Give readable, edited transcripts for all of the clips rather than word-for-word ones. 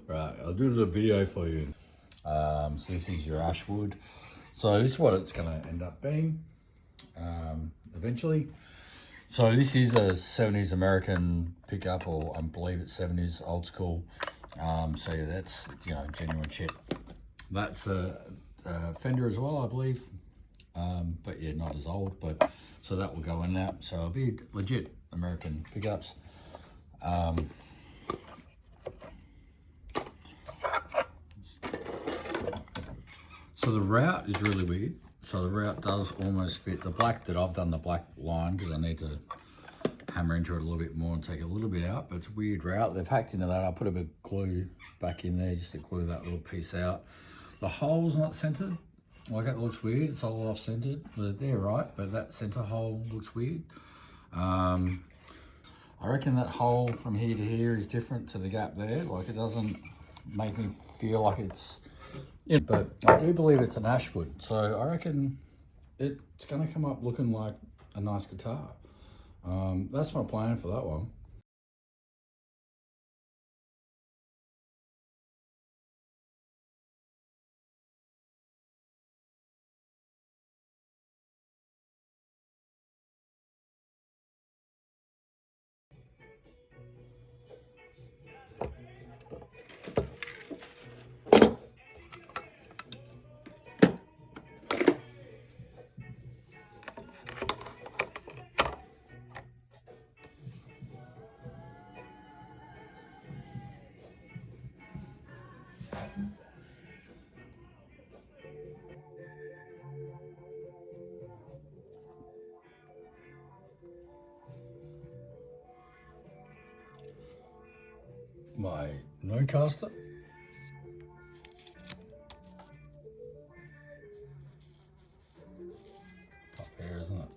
Right, I'll do the video for you. So this is your Ashwood. So this is what it's going to end up being eventually. So this is a 70s American pickup, or I believe it's 70s old school. So yeah, that's, you know, genuine shit. That's a Fender as well, I believe. But yeah, not as old, but so that will go in that. So it'll be legit American pickups. So the route is really weird. So the route does almost fit the black that I've done the black line because I need to hammer into it a little bit more and take a little bit out, but it's a weird route. They've hacked into that. I put a bit of glue back in there just to glue that little piece out. The hole's not centered. Like, that looks weird. It's all off centered. They're right, but that center hole looks weird. I reckon that hole from here to here is different to the gap there. Like, it doesn't make me feel like it's, yeah, but I do believe it's an Ashwood. So I reckon it's going to come up looking like a nice guitar. That's my plan for that one. My Nocaster. Up there, isn't it?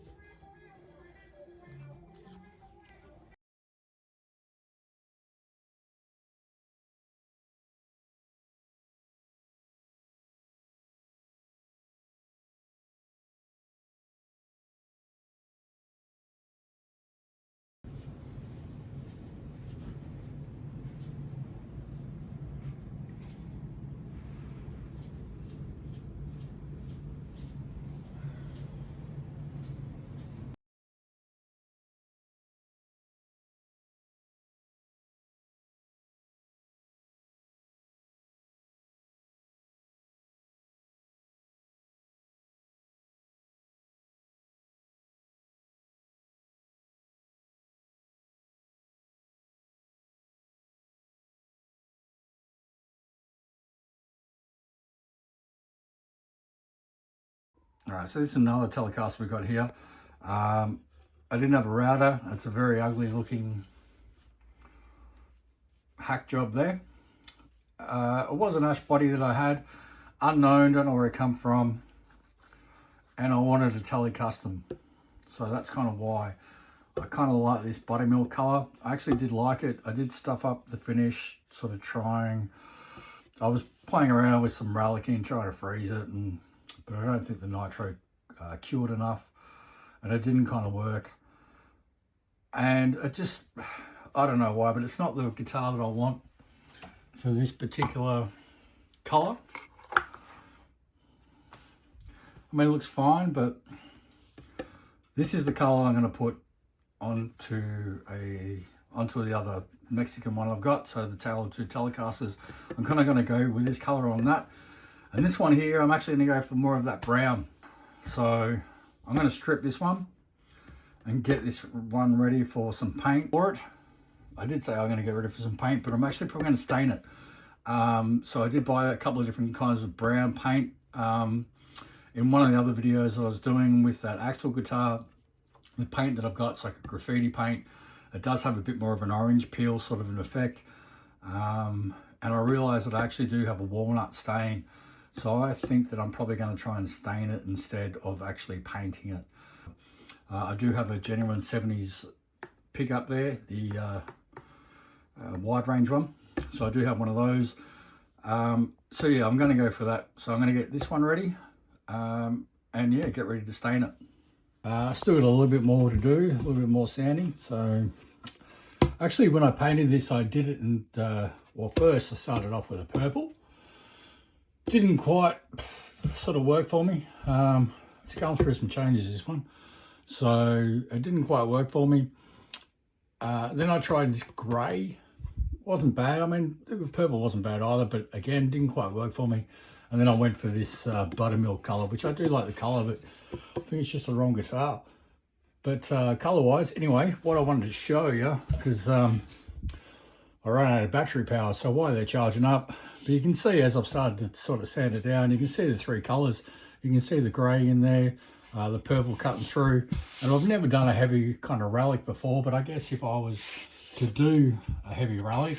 All right, so this is another Telecaster we got here. I didn't have a router. It's a very ugly looking hack job there. It was an ash body that I had, unknown, don't know where it come from, and I wanted a Telecustom. So that's kind of why. I kind of like this buttermilk color. I actually did like it. I did stuff up the finish, sort of trying. I was playing around with some Rallikin, trying to freeze it, but I don't think the nitro cured enough, and it didn't kind of work. And it just, I don't know why, but it's not the guitar that I want for this particular color. I mean, it looks fine, but this is the color I'm going to put onto the other Mexican one I've got. So the two Telecasters, I'm kind of going to go with this color on that. And this one here, I'm actually going to go for more of that brown. So I'm going to strip this one and get this one ready for some paint for it. I did say I'm going to get ready for some paint, but I'm actually probably going to stain it. So I did buy a couple of different kinds of brown paint. In one of the other videos that I was doing with that Axel guitar, the paint that I've got is like a graffiti paint. It does have a bit more of an orange peel sort of an effect. And I realized that I actually do have a walnut stain. So I think that I'm probably going to try and stain it instead of actually painting it. I do have a genuine 70s pickup there, the wide range one. So I do have one of those. So yeah, I'm going to go for that. So I'm going to get this one ready. And yeah, get ready to stain it. Still got a little bit more to do, a little bit more sanding. So Actually, when I painted this, I did it in, well, first I started off with a purple. Didn't quite sort of work for me. It's going through some changes, this one. So it didn't quite work for me. Then I tried this grey. Wasn't bad. I mean, the purple wasn't bad either, but again, didn't quite work for me. And then I went for this buttermilk colour, which I do like the colour, but I think it's just the wrong guitar. But colour-wise, anyway, what I wanted to show you, because I ran out of battery power, so while they're charging up, but you can see as I've started to sort of sand it down, you can see the three colours. You can see the grey in there, the purple cutting through. And I've never done a heavy kind of relic before, but I guess if I was to do a heavy relic,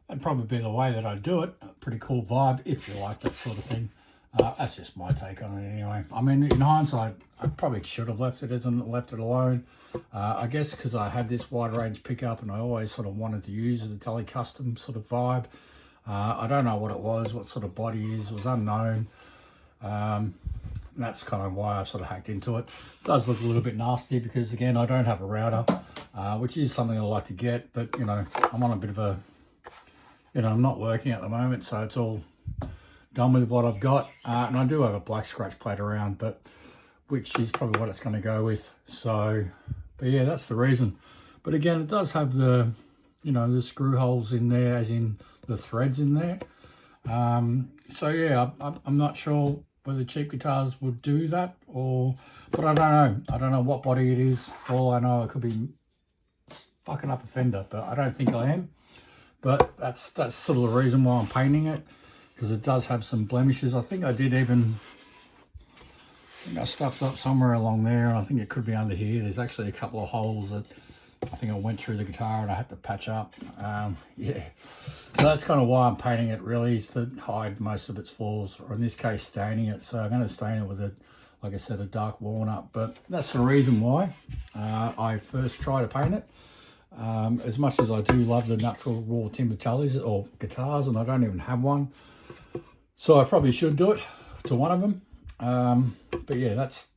that'd probably be the way that I'd do it. A pretty cool vibe, if you like that sort of thing. That's just my take on it anyway. I mean, in hindsight, I probably should have left it alone. I guess because I had this wide range pickup and I always sort of wanted to use the Telecastem sort of vibe. I don't know what it was, what sort of body it was unknown. And that's kind of why I sort of hacked into it. It does look a little bit nasty because, again, I don't have a router, which is something I like to get. But, you know, I'm on a bit of a, you know, I'm not working at the moment, so it's all done with what I've got. And I do have a black scratch plate around, but which is probably what it's going to go with. So, but yeah, that's the reason. But again, it does have the, you know, the screw holes in there, as in the threads in there. So yeah, I'm not sure whether cheap guitars would do that, or, but I don't know. I don't know what body it is. All I know, it could be fucking up a fender, but I don't think I am. But that's sort of the reason why I'm painting it, because it does have some blemishes. I think I stuffed up somewhere along there. I think it could be under here. There's actually a couple of holes that I think I went through the guitar and I had to patch up. Yeah, so that's kind of why I'm painting it, really, is to hide most of its flaws, or in this case, staining it. So I'm going to stain it with a, like I said, a dark walnut. But that's the reason why I first tried to paint it. As much as I do love the natural raw timber tallies or guitars, and I don't even have one, so I probably should do it to one of them. But yeah, that's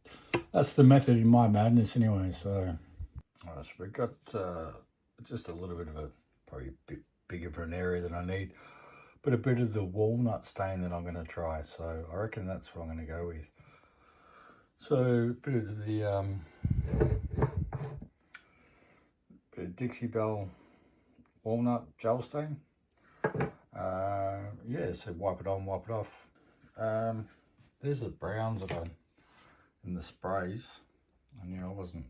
the method in my madness anyway. So, so we've got just a little bit of a, probably a bit bigger for an area than I need, but a bit of the walnut stain that I'm going to try. So I reckon that's what I'm going to go with. So a bit of the bit of Dixie Belle walnut gel stain. Yeah, so wipe it on, wipe it off. There's the browns that I in the sprays, and yeah, I wasn't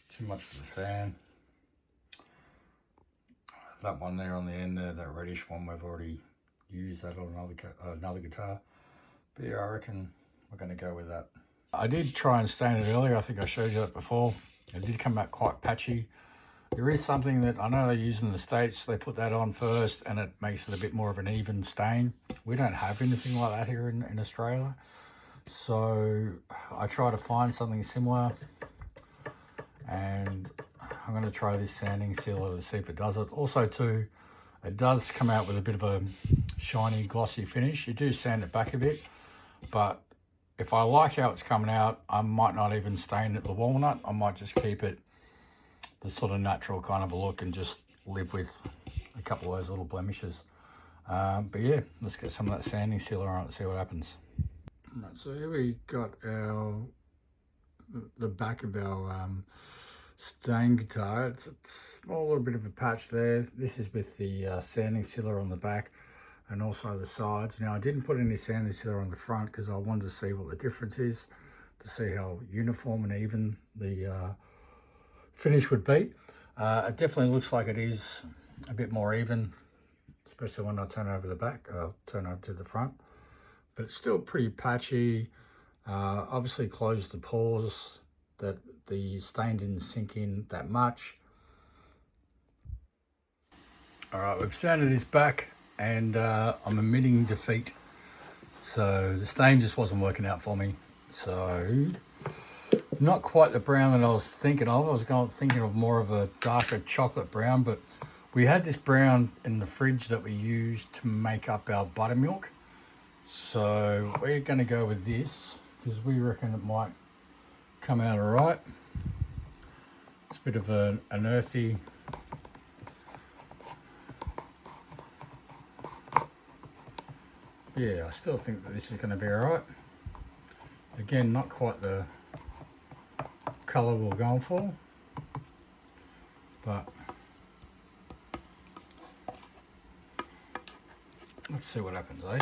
too much of a fan. That one there on the end there, that reddish one, we've already used that on another guitar. But yeah, I reckon we're going to go with that. I did try and stain it earlier. I think I showed you that before. It did come out quite patchy. There is something that I know they use in the States. They put that on first and it makes it a bit more of an even stain. We don't have anything like that here in Australia. So I try to find something similar, and I'm going to try this sanding sealer to see if it does it. Also too, it does come out with a bit of a shiny, glossy finish. You do sand it back a bit, but if I like how it's coming out, I might not even stain it the walnut. I might just keep it the sort of natural kind of a look and just live with a couple of those little blemishes. But yeah, let's get some of that sanding sealer on it and see what happens. Right, so here we got the back of our stain guitar. It's a small little bit of a patch there. This is with the sanding sealer on the back and also the sides. Now I didn't put any sanding sealer on the front because I wanted to see what the difference is, to see how uniform and even the finish would be. It definitely looks like it is a bit more even, especially when I turn over the back, turn over to the front. But it's still pretty patchy. Obviously closed the pores that the stain didn't sink in that much. All right, we've sanded this back and I'm admitting defeat. So the stain just wasn't working out for me. So not quite the brown that I was thinking of. I was thinking of more of a darker chocolate brown, but we had this brown in the fridge that we used to make up our buttermilk. So we're going to go with this because we reckon it might come out all right. It's a bit of an earthy Yeah, I still think that this is going to be alright. Again, not quite the colour we're going for, but let's see what happens, eh?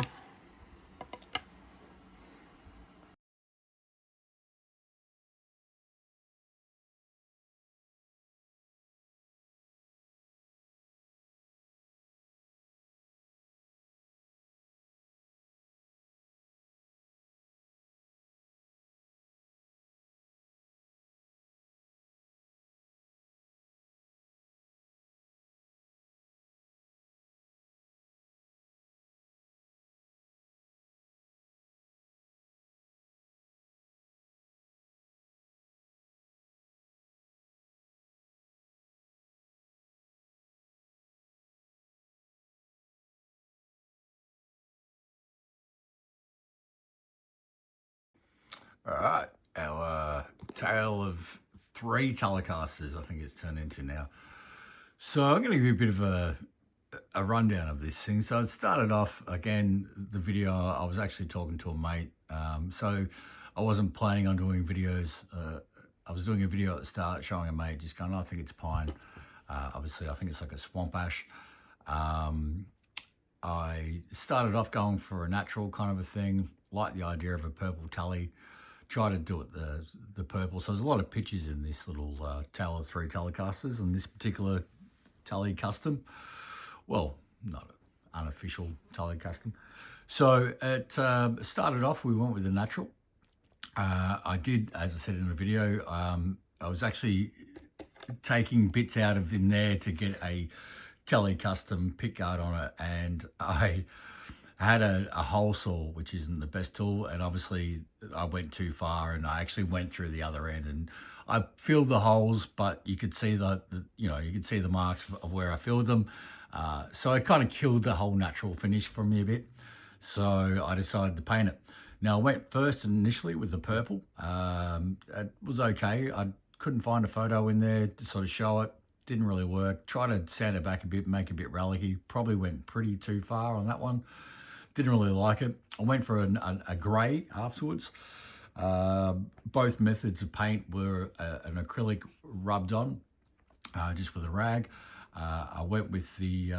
All right, our tale of 3 Telecasters, I think it's turned into now. So I'm going to give you a bit of a rundown of this thing. So it started off, again, the video, I was actually talking to a mate. So I wasn't planning on doing videos. I was doing a video at the start showing a mate, just going, I think it's pine. Obviously, I think it's like a swamp ash. I started off going for a natural kind of a thing, like the idea of a purple tally. Try to do it the purple. So there's a lot of pictures in this little tale of 3 Telecasters and this particular tally custom. Well, not an unofficial tally custom. So it started off, we went with the natural. I did, as I said in the video, I was actually taking bits out of in there to get a tele custom pickguard on it, and I had a hole saw, which isn't the best tool, and obviously I went too far and I actually went through the other end and I filled the holes, but you could see you could see the marks of where I filled them. So it kind of killed the whole natural finish for me a bit. So I decided to paint it. Now I went first initially with the purple. It was okay. I couldn't find a photo in there to sort of show it. Didn't really work. Tried to sand it back a bit, make it a bit relicy. Probably went pretty too far on that one. Didn't really like it. I went for a grey afterwards. Both methods of paint were an acrylic rubbed on, just with a rag. I went with the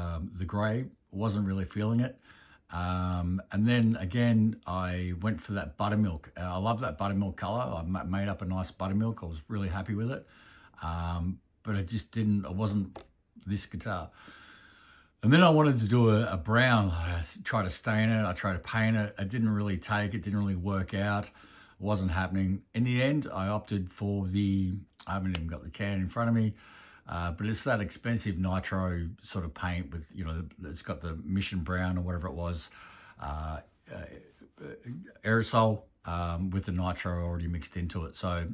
grey. Wasn't really feeling it. And then again, I went for that buttermilk. I love that buttermilk colour. I made up a nice buttermilk. I was really happy with it. But it just didn't, it wasn't this guitar. And then I wanted to do a brown. I tried to stain it, I tried to paint it. It didn't really take, it didn't really work out. It wasn't happening. In the end, I opted for I haven't even got the can in front of me, but it's that expensive nitro sort of paint with, it's got the Mission Brown or whatever it was, aerosol with the nitro already mixed into it. So,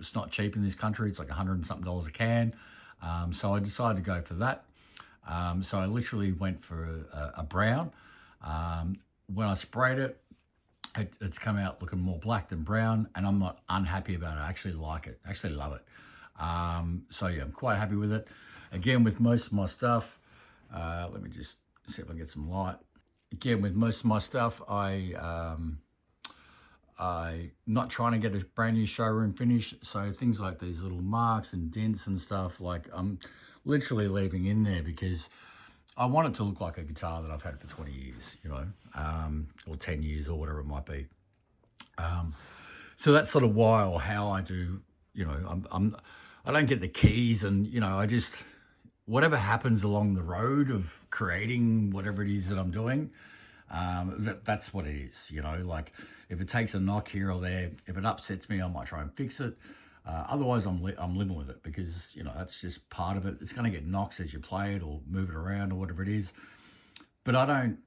it's not cheap in this country. It's like $100 and something a can. So I decided to go for that. So I literally went for a brown. When I sprayed it, it's come out looking more black than brown, and I'm not unhappy about it. I actually like it. I actually love it. So yeah, I'm quite happy with it. Again, with most of my stuff, let me just see if I can get some light. Again, with most of my stuff, I'm not trying to get a brand new showroom finish. So things like these little marks and dents and stuff, like I'm literally leaving in there because I want it to look like a guitar that I've had for 20 years, or 10 years or whatever it might be. So that's sort of why or how I do, I don't get the keys, and, I just, whatever happens along the road of creating whatever it is that I'm doing, that's what it is, like if it takes a knock here or there, if it upsets me, I might try and fix it. Otherwise, I'm living with it because, that's just part of it. It's going to get knocks as you play it or move it around or whatever it is. But I don't,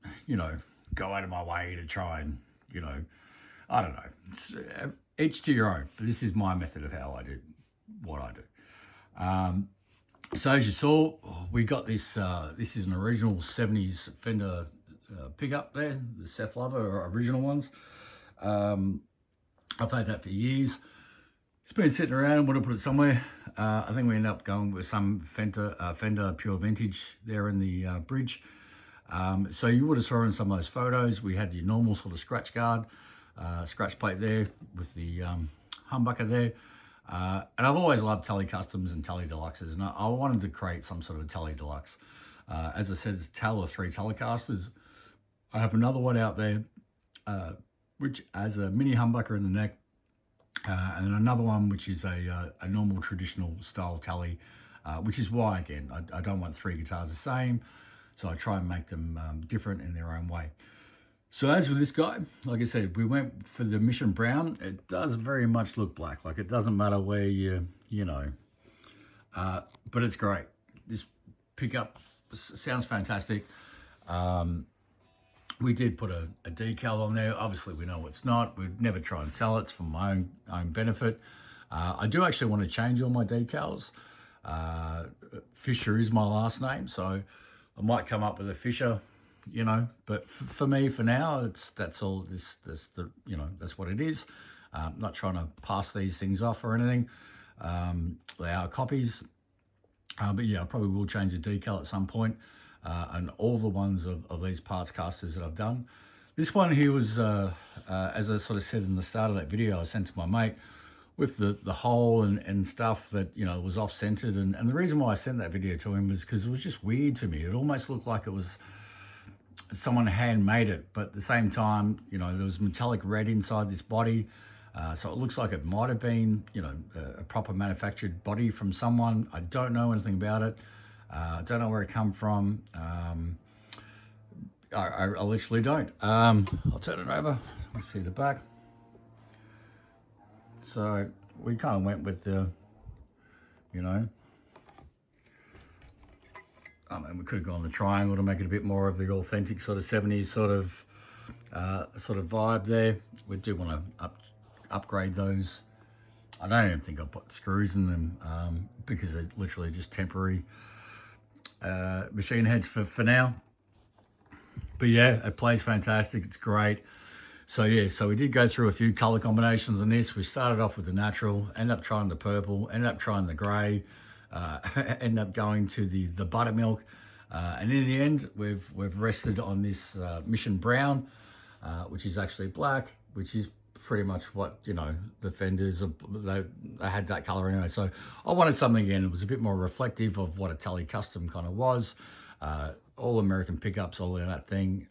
go out of my way to try and, I don't know. It's, each to your own. But this is my method of how I do what I do. So as you saw, we got this. This is an original 70s Fender pickup there, the Seth Lover original ones. I've had that for years. It's been sitting around, want to put it somewhere. I think we ended up going with some Fender Pure Vintage there in the bridge. So you would have saw in some of those photos, we had the normal sort of scratch guard, scratch plate there with the humbucker there. And I've always loved Tele Customs and Tele Deluxes, and I wanted to create some sort of a Tele Deluxe. As I said, it's a Tele 3 Telecasters. I have another one out there, which has a mini humbucker in the neck, and then another one which is a normal traditional style Tele, which is why, again, I don't want 3 guitars the same, so I try and make them different in their own way. So as with this guy, like I said, we went for the Mission Brown. It does very much look black. Like, it doesn't matter where you know, but it's great. This pickup sounds fantastic. We did put a decal on there. Obviously, we know it's not. We'd never try and sell it. It's for my own benefit. I do actually want to change all my decals. Fisher is my last name, so I might come up with a Fisher, you know, but for me, for now, that's all. That's what it is. I'm not trying to pass these things off or anything. They are copies, but yeah, I probably will change the decal at some point. And all the ones of these parts casters that I've done. This one here was, as I sort of said in the start of that video, I sent to my mate with the hole and stuff that, you know, was off-centered. And the reason why I sent that video to him was because it was just weird to me. It almost looked like it was someone handmade it, but at the same time, you know, there was metallic red inside this body. So it looks like it might have been, you know, a proper manufactured body from someone. I don't know anything about it. I don't know where it come from. I literally don't. I'll turn it over. Let's see the back. So we kind of went with the, you know, I mean, we could have gone the triangle to make it a bit more of the authentic sort of 70s sort of vibe there. We do want to upgrade those. I don't even think I'll put screws in them because they're literally just temporary machine heads for now. But yeah, it plays fantastic. It's great. So yeah, so we did go through a few color combinations on this. We started off with the natural, ended up trying the purple, ended up trying the gray, ended up going to the buttermilk, and in the end, we've rested on this Mission Brown, which is actually black, which is pretty much what, you know, the Fenders, they had that color anyway. So I wanted something, again, it was a bit more reflective of what a Tele Custom kind of was. All American pickups, all in that thing.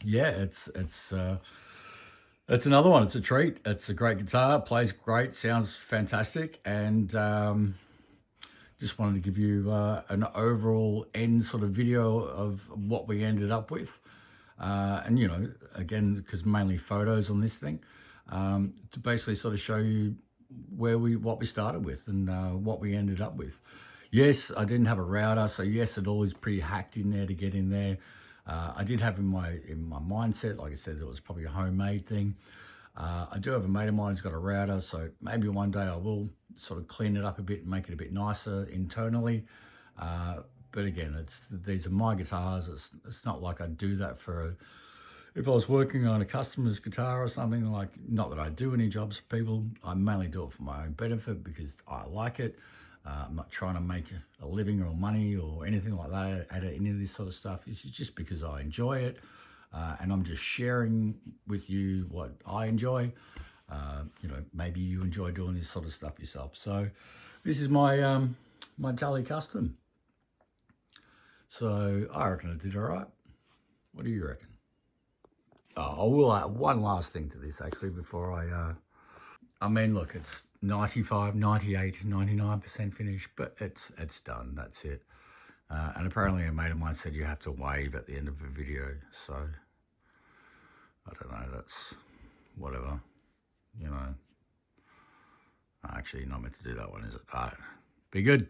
Yeah, it's another one. It's a treat. It's a great guitar, plays great, sounds fantastic, and just wanted to give you an overall end sort of video of what we ended up with. And, you know, again, because mainly photos on this thing, to basically sort of show you what we started with and what we ended up with. Yes, I didn't have a router, so yes, it all is pretty hacked in there to get in there. I did have in my mindset, like I said, it was probably a homemade thing. I do have a mate of mine who's got a router, so maybe one day I will sort of clean it up a bit and make it a bit nicer internally. But again, these are my guitars. It's not like I'd do that if I was working on a customer's guitar or something. Like, not that I do any jobs for people. I mainly do it for my own benefit because I like it. I'm not trying to make a living or money or anything like that out of any of this sort of stuff. It's just because I enjoy it, and I'm just sharing with you what I enjoy. You know, maybe you enjoy doing this sort of stuff yourself. So this is my my Tele Custom. So I reckon I did all right. What do you reckon? Oh, I will add one last thing to this actually before I mean, look, it's 95, 98, 99% finished, but it's done. That's it. And apparently a mate of mine said you have to wave at the end of a video. So I don't know, that's whatever, you know. Actually, not meant to do that one, is it? I don't know. Be good.